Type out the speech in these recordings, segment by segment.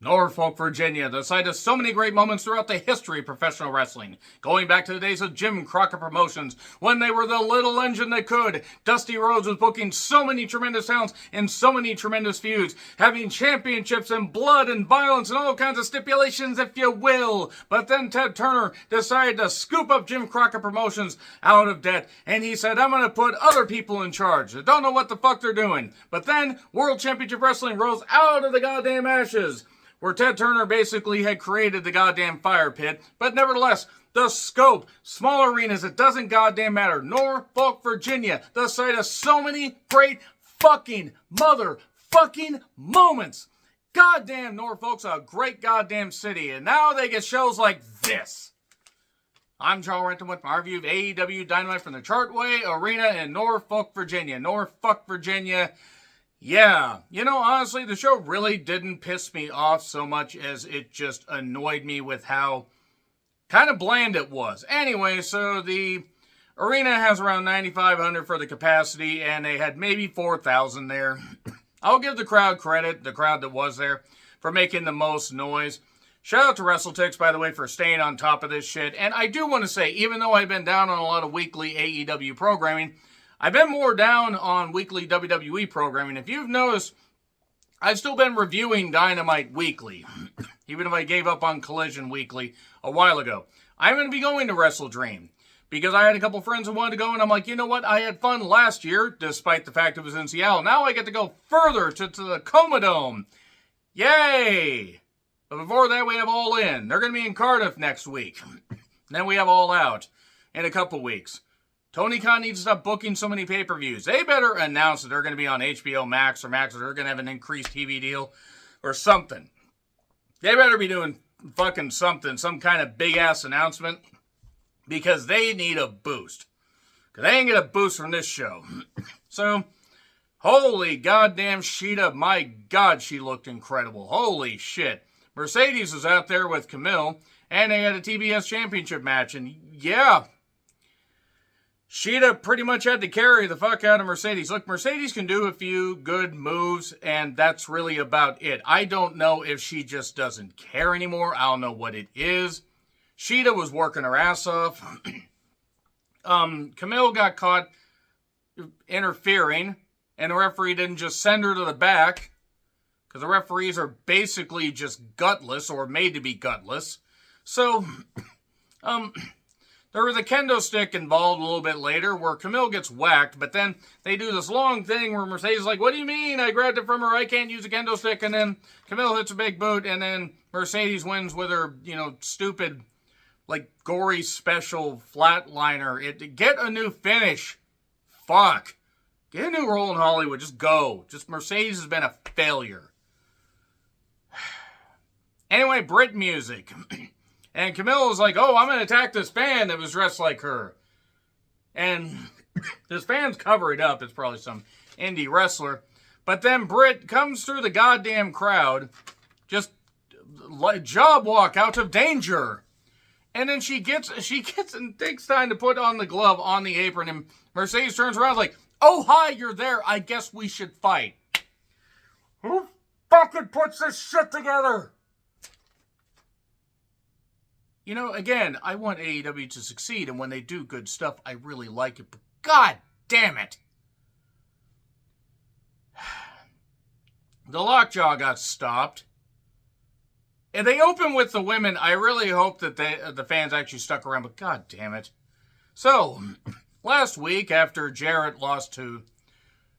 Norfolk, Virginia, the site of so many great moments throughout the history of professional wrestling. Going back to the days of Jim Crockett Promotions, when they were the little engine that could. Dusty Rhodes was booking so many tremendous talents and so many tremendous feuds, having championships and blood and violence and all kinds of stipulations, if you will. But then Ted Turner decided to scoop up Jim Crockett Promotions out of debt, and he said, I'm going to put other people in charge that don't know what the fuck they're doing. But then World Championship Wrestling rose out of the goddamn ashes, where Ted Turner basically had created the goddamn fire pit. But nevertheless, the scope, small arenas, it doesn't goddamn matter. Norfolk, Virginia, the site of so many great fucking motherfucking moments. Goddamn, Norfolk's a great goddamn city, and now they get shows like this. I'm Charles Renton with my review of AEW Dynamite from the Chartway Arena in Norfolk, Virginia. Norfolk, Virginia. Yeah, honestly, the show really didn't piss me off so much as it just annoyed me with how kind of bland it was. Anyway, so the arena has around 9,500 for the capacity, and they had maybe 4,000 there. I'll give the crowd credit, the crowd that was there, for making the most noise. Shout out to WrestleTix, by the way, for staying on top of this shit. And I do want to say, even though I've been down on a lot of weekly AEW programming, I've been more down on weekly WWE programming. If you've noticed, I've still been reviewing Dynamite weekly, even if I gave up on Collision weekly a while ago. I'm going to be going to Wrestle Dream because I had a couple friends who wanted to go, and I'm like, you know what? I had fun last year, despite the fact it was in Seattle. Now I get to go further to the Coma Dome. Yay! But before that, we have All In. They're going to be in Cardiff next week. Then we have All Out in a couple weeks. Tony Khan needs to stop booking so many pay-per-views. They better announce that they're going to be on HBO Max or Max, or they're going to have an increased TV deal or something. They better be doing fucking something, some kind of big-ass announcement, because they need a boost. Because they ain't get a boost from this show. So, holy goddamn Sheeta, my God, she looked incredible. Holy shit. Mercedes was out there with Camille, and they had a TBS championship match, and yeah, Sheeta pretty much had to carry the fuck out of Mercedes. Look, Mercedes can do a few good moves, and that's really about it. I don't know if she just doesn't care anymore. I don't know what it is. Sheeta was working her ass off. Camille got caught interfering, and the referee didn't just send her to the back, because the referees are basically just gutless, or made to be gutless. So, there was a kendo stick involved a little bit later where Camille gets whacked, but then they do this long thing where Mercedes is like, what do you mean? I grabbed it from her. I can't use a kendo stick. And then Camille hits a big boot, and then Mercedes wins with her, stupid, gory special flatliner. Get a new finish. Fuck. Get a new role in Hollywood. Just go. Mercedes has been a failure. Anyway, Brit music. And Camille was like, oh, I'm going to attack this fan that was dressed like her. And this fan's covered up. It's probably some indie wrestler. But then Britt comes through the goddamn crowd, just job walk out of danger. And then she gets and takes time to put on the glove on the apron. And Mercedes turns around like, oh, hi, you're there. I guess we should fight. Who fucking puts this shit together? Again, I want AEW to succeed, and when they do good stuff, I really like it, but god damn it. The lockjaw got stopped. And they open with the women. I really hope that the fans actually stuck around, but god damn it. So, last week, after Jarrett lost to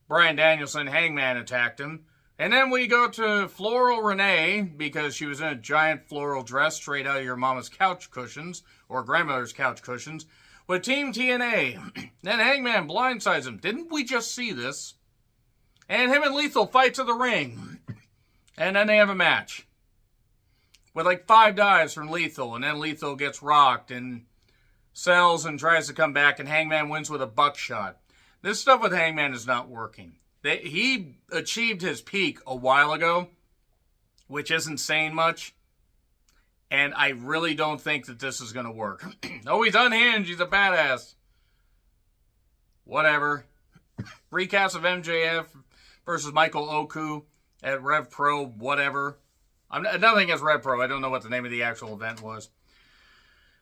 Bryan Danielson, Hangman attacked him. And then we go to Floral Renee, because she was in a giant floral dress straight out of your mama's couch cushions, or grandmother's couch cushions, with Team TNA. Then Hangman blindsides him. Didn't we just see this? And him and Lethal fight to the ring. And then they have a match. With 5 dives from Lethal, and then Lethal gets rocked and sells and tries to come back, and Hangman wins with a buckshot. This stuff with Hangman is not working. He achieved his peak a while ago, which isn't saying much. And I really don't think that this is going to work. Oh, he's unhinged. He's a badass. Whatever. Recast of MJF versus Michael Oku at Rev Pro, whatever. Nothing against Red Pro. I don't know what the name of the actual event was.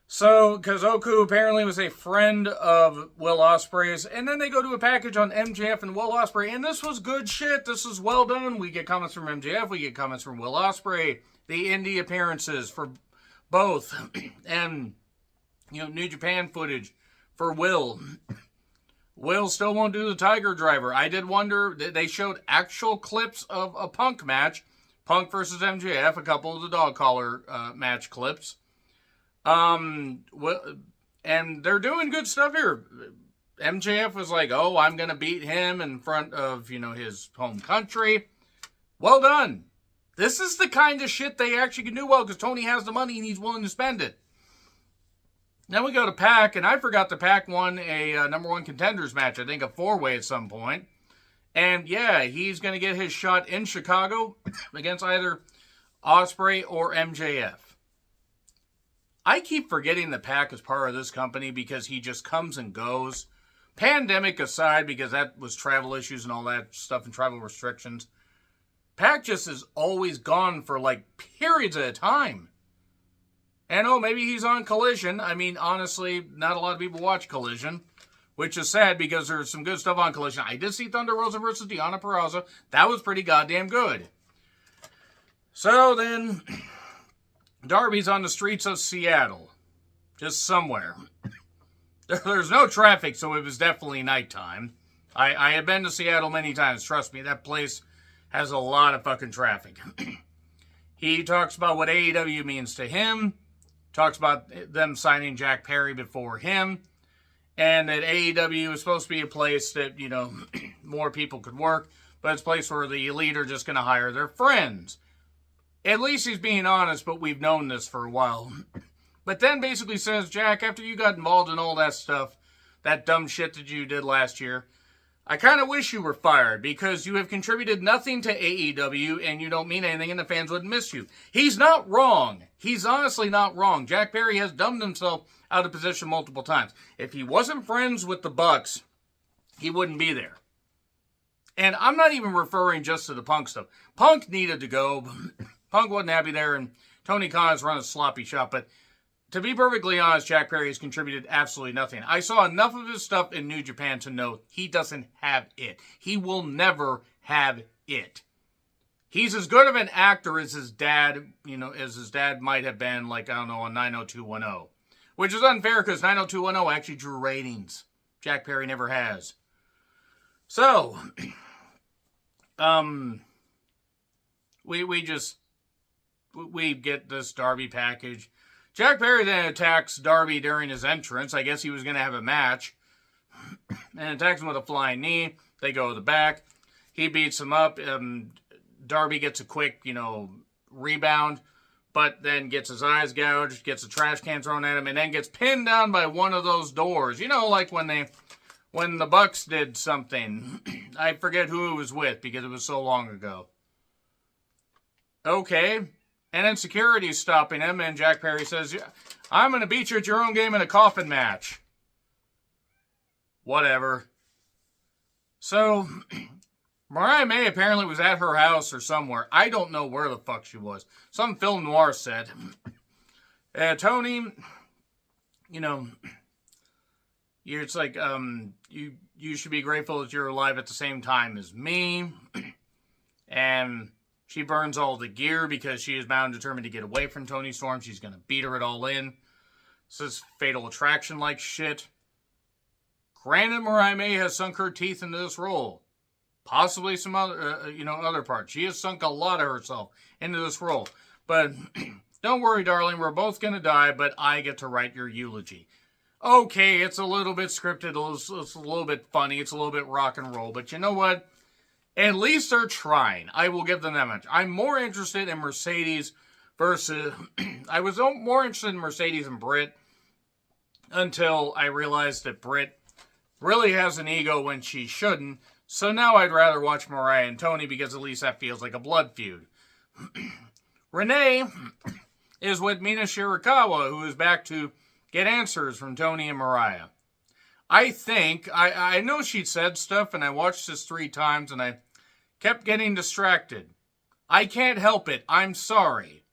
So, because Oku apparently was a friend of Will Ospreay's, and then they go to a package on MJF and Will Ospreay, and this was good shit. This was well done. We get comments from MJF, we get comments from Will Ospreay, the indie appearances for both, and, New Japan footage for Will. Will still won't do the Tiger Driver. I did wonder, they showed actual clips of a Punk match, Punk versus MJF, a couple of the dog collar match clips. And they're doing good stuff here. MJF was like, oh, I'm going to beat him in front of, his home country. Well done. This is the kind of shit they actually can do well because Tony has the money and he's willing to spend it. Then we go to Pac, and I forgot that Pac won a number one contenders match, I think a 4-way at some point. And yeah, he's going to get his shot in Chicago against either Ospreay or MJF. I keep forgetting that Pac is part of this company because he just comes and goes. Pandemic aside, because that was travel issues and all that stuff and travel restrictions. Pac just is always gone for periods at a time. And maybe he's on Collision. I mean, honestly, not a lot of people watch Collision, which is sad because there's some good stuff on Collision. I did see Thunder Rosa versus Deonna Purrazzo. That was pretty goddamn good. So then, Darby's on the streets of Seattle. Just somewhere. There's no traffic, so it was definitely nighttime. I have been to Seattle many times. Trust me, that place has a lot of fucking traffic. He talks about what AEW means to him. Talks about them signing Jack Perry before him. And that AEW is supposed to be a place that, more people could work. But it's a place where the elite are just going to hire their friends. At least he's being honest, but we've known this for a while. But then basically says, Jack, after you got involved in all that stuff, that dumb shit that you did last year, I kind of wish you were fired because you have contributed nothing to AEW and you don't mean anything and the fans would miss you. He's not wrong. He's honestly not wrong. Jack Perry has dumbed himself out of position multiple times. If he wasn't friends with the Bucks, he wouldn't be there. And I'm not even referring just to the Punk stuff. Punk needed to go. Punk wasn't happy there, and Tony Khan is running a sloppy shop. But to be perfectly honest, Jack Perry has contributed absolutely nothing. I saw enough of his stuff in New Japan to know he doesn't have it. He will never have it. He's as good of an actor as his dad, as his dad might have been, on 90210. Which is unfair because 90210 actually drew ratings. Jack Perry never has. So, we get this Darby package. Jack Perry then attacks Darby during his entrance. I guess he was going to have a match. And attacks him with a flying knee. They go to the back. He beats him up. Darby gets a quick, rebound. But then gets his eyes gouged. Gets a trash can thrown at him. And then gets pinned down by one of those doors. Like when the Bucks did something. I forget who it was with because it was so long ago. Okay. And then security's stopping him, and Jack Perry says, I'm going to beat you at your own game in a coffin match. Whatever. So, Mariah May apparently was at her house or somewhere. I don't know where the fuck she was. Some film noir said. Tony, it's like, you should be grateful that you're alive at the same time as me. And she burns all the gear because she is bound and determined to get away from Toni Storm. She's going to beat her it all in. This is Fatal Attraction-like shit. Granted, Mariah May has sunk her teeth into this role. Possibly some other, other parts. She has sunk a lot of herself into this role. But don't worry, darling. We're both going to die, but I get to write your eulogy. Okay, it's a little bit scripted. It's a little bit funny. It's a little bit rock and roll. But you know what? At least they're trying. I will give them that much. I'm more interested in Mercedes versus... I was more interested in Mercedes and Britt until I realized that Britt really has an ego when she shouldn't. So now I'd rather watch Mariah and Tony because at least that feels like a blood feud. Renee is with Mina Shirakawa, who is back to get answers from Tony and Mariah. I think, I know she said stuff, and I watched this 3 times, and I kept getting distracted. I can't help it. I'm sorry.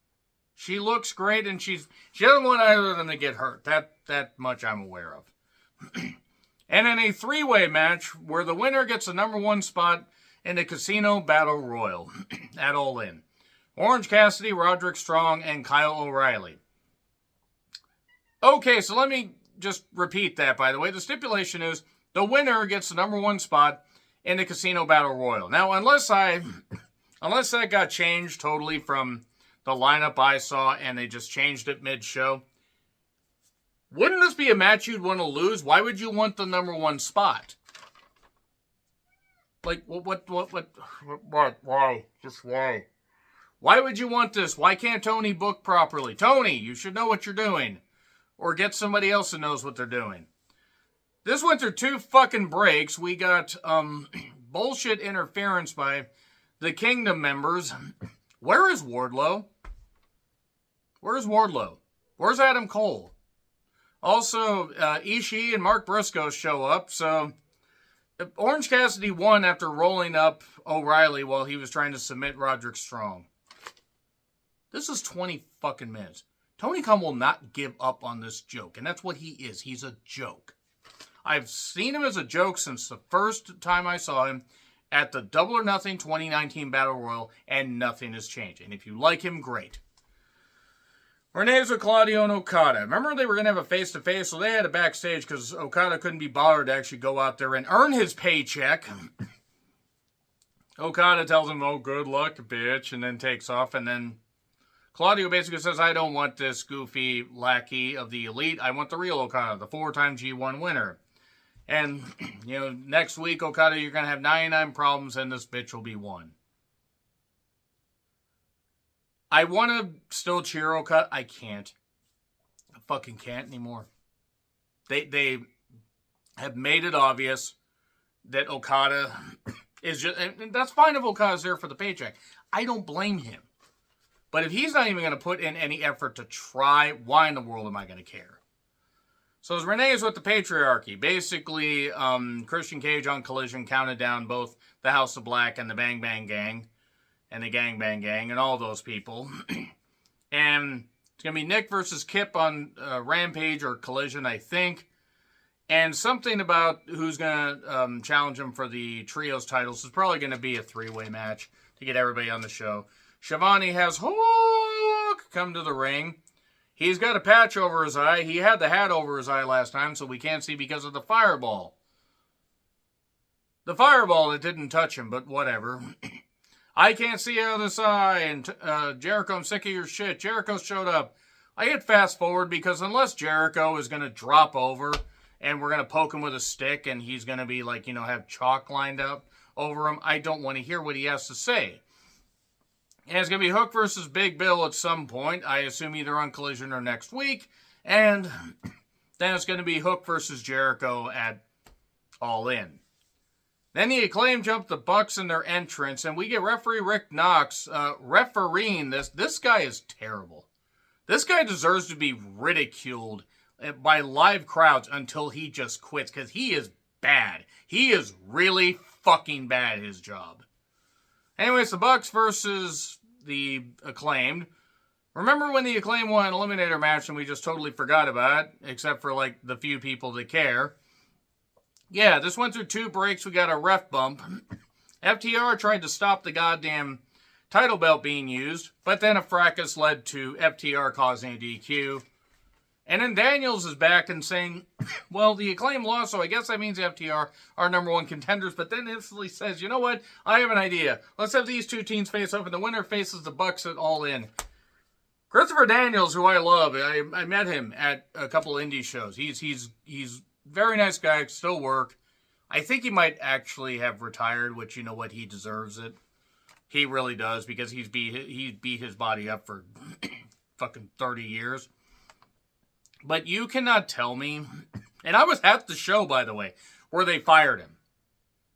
She looks great, and she doesn't want either of them to get hurt. That much I'm aware of. And in a three-way match where the winner gets the number one spot in the Casino Battle Royal at All In. Orange Cassidy, Roderick Strong, and Kyle O'Reilly. Okay, so let me just repeat that, by the way. The stipulation is the winner gets the number one spot in the Casino Battle Royal. Now, unless that got changed totally from the lineup I saw and they just changed it mid-show, wouldn't this be a match you'd want to lose? Why would you want the number one spot? Like, what, why? Just why? Why would you want this? Why can't Tony book properly? Tony, you should know what you're doing. Or get somebody else that knows what they're doing. This went through two fucking breaks. We got bullshit interference by the Kingdom members. Where is Wardlow? Where's Wardlow? Where's Adam Cole? Also, Ishii and Mark Briscoe show up. So, Orange Cassidy won after rolling up O'Reilly while he was trying to submit Roderick Strong. This is 20 fucking minutes. Tony Khan will not give up on this joke, and that's what he is. He's a joke. I've seen him as a joke since the first time I saw him at the Double or Nothing 2019 Battle Royal, and nothing has changed. And if you like him, great. Renee's with Claudio and Okada. Remember they were going to have a face-to-face, so they had a backstage because Okada couldn't be bothered to actually go out there and earn his paycheck. Okada tells him, oh, good luck, bitch, and then takes off, and then Claudio basically says, I don't want this goofy lackey of the elite. I want the real Okada, the four-time G1 winner. And, next week, Okada, you're going to have 99 problems, and this bitch will be one. I want to still cheer Okada. I can't. I fucking can't anymore. They have made it obvious that Okada is just... And that's fine if Okada's there for the paycheck. I don't blame him. But if he's not even going to put in any effort to try, why in the world am I going to care? So as Renee is with the patriarchy, basically Christian Cage on Collision counted down both the House of Black and the Bang Bang Gang and the Gang Bang Gang and all those people. And it's going to be Nick versus Kip on Rampage or Collision, I think. And something about who's going to challenge him for the Trios titles is probably going to be a three-way match to get everybody on the show. Shivani has Hook come to the ring. He's got a patch over his eye. He had the hat over his eye last time, so we can't see because of the fireball. The fireball that didn't touch him, but whatever. I can't see out of this eye, and Jericho, I'm sick of your shit. Jericho showed up. I hit fast forward because unless Jericho is going to drop over and we're going to poke him with a stick and he's going to be like, have chalk lined up over him, I don't want to hear what he has to say. And it's going to be Hook versus Big Bill at some point. I assume either on Collision or next week. And then it's going to be Hook versus Jericho at All In. Then the Acclaim jump the Bucks in their entrance. And we get referee Rick Knox refereeing this. This guy is terrible. This guy deserves to be ridiculed by live crowds until he just quits. Because he is bad. He is really fucking bad at his job. Anyways, the Bucks versus the Acclaimed. Remember when the Acclaimed won an Eliminator match and we just totally forgot about it, except for like the few people that care? Yeah, this went through two breaks. We got a ref bump. FTR tried to stop the goddamn title belt being used, but then a fracas led to FTR causing a DQ. And then Daniels is back and saying, well, the Acclaim lost, so I guess that means FTR are number one contenders. But then instantly says, you know what? I have an idea. Let's have these two teams face up, and the winner faces the Bucks at All In. Christopher Daniels, who I love, I met him at a couple indie shows. He's very nice guy, still work. I think he might actually have retired, which, you know what, he deserves it. He really does, because he beat his body up for fucking 30 years. But you cannot tell me, and I was at the show, by the way, where they fired him.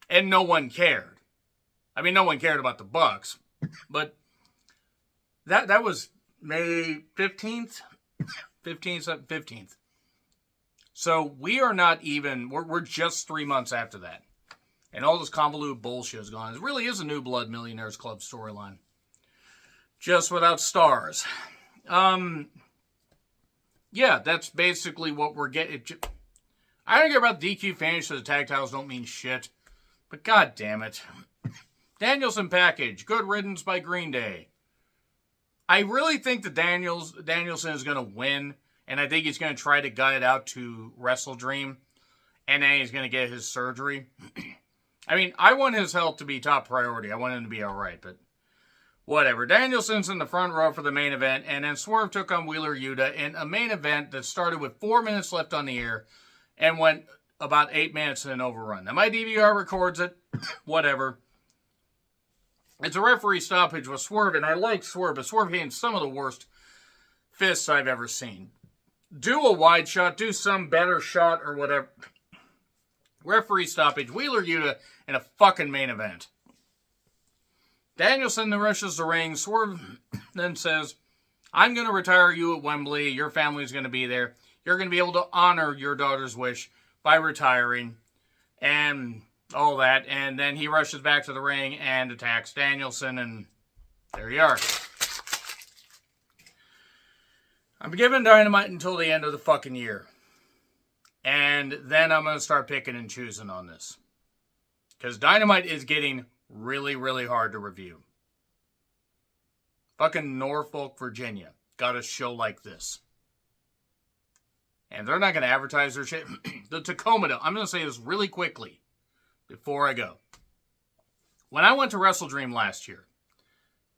And no one cared. I mean, no one cared about the Bucks. But that was May 15th? 15th. So we are not even, we're just 3 months after that. And all this convoluted bullshit is gone. It really is a New Blood Millionaires Club storyline. just without stars. Yeah, that's basically what we're getting. I don't care about DQ finish, so the tag titles don't mean shit. But god damn it. Danielson package. Good riddance by Green Day. I really think that Danielson is going to win, and I think he's going to try to gut it out to Wrestle Dream, and then he's going to get his surgery. I mean, I want his health to be top priority. I want him to be alright, but whatever. Danielson's in the front row for the main event, and then Swerve took on Wheeler Yuta in a main event that started with 4 minutes left on the air and went about 8 minutes in an overrun. Now, my DVR records it. Whatever. It's a referee stoppage with Swerve, and I like Swerve, but Swerve hitting some of the worst fists I've ever seen. Do a wide shot, do some better shot or whatever. Referee stoppage, Wheeler Yuta in a fucking main event. Danielson then rushes the ring. Swerve then says, I'm going to retire you at Wembley. Your family's going to be there. You're going to be able to honor your daughter's wish by retiring. And all that. And then he rushes back to the ring and attacks Danielson. And there you are. I'm giving Dynamite until the end of the fucking year. And then I'm going to start picking and choosing on this. Because Dynamite is getting really, really hard to review. Fucking Norfolk, Virginia got a show like this. And they're not going to advertise their shit. The Tacoma Dome. I'm going to say this really quickly before I go. When I went to Wrestle Dream last year,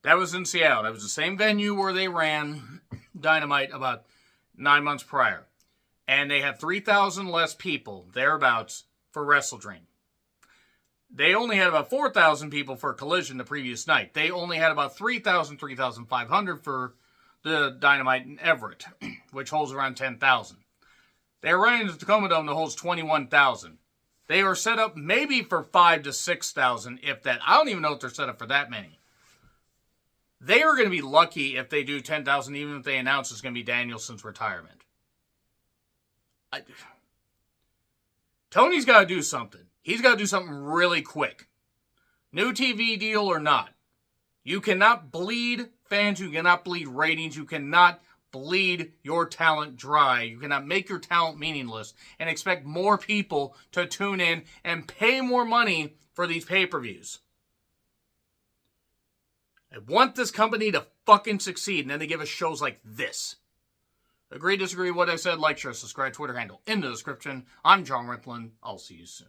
that was in Seattle. That was the same venue where they ran Dynamite about 9 months prior. And they had 3,000 less people, thereabouts, for Wrestle Dream. They only had about 4,000 people for Collision the previous night. They only had about 3,000, 3,500 for the Dynamite in Everett, which holds around 10,000. They were running the Tacoma Dome that holds 21,000. They were set up maybe for 5,000 to 6,000, if that. I don't even know if they're set up for that many. They are going to be lucky if they do 10,000, even if they announce it's going to be Danielson's retirement. Tony's got to do something. He's got to do something really quick. New TV deal or not. You cannot bleed fans. You cannot bleed ratings. You cannot bleed your talent dry. You cannot make your talent meaningless and expect more people to tune in and pay more money for these pay-per-views. I want this company to fucking succeed, and then they give us shows like this. Agree, disagree with what I said? Like, share, subscribe, Twitter handle in the description. I'm John Riplin. I'll see you soon.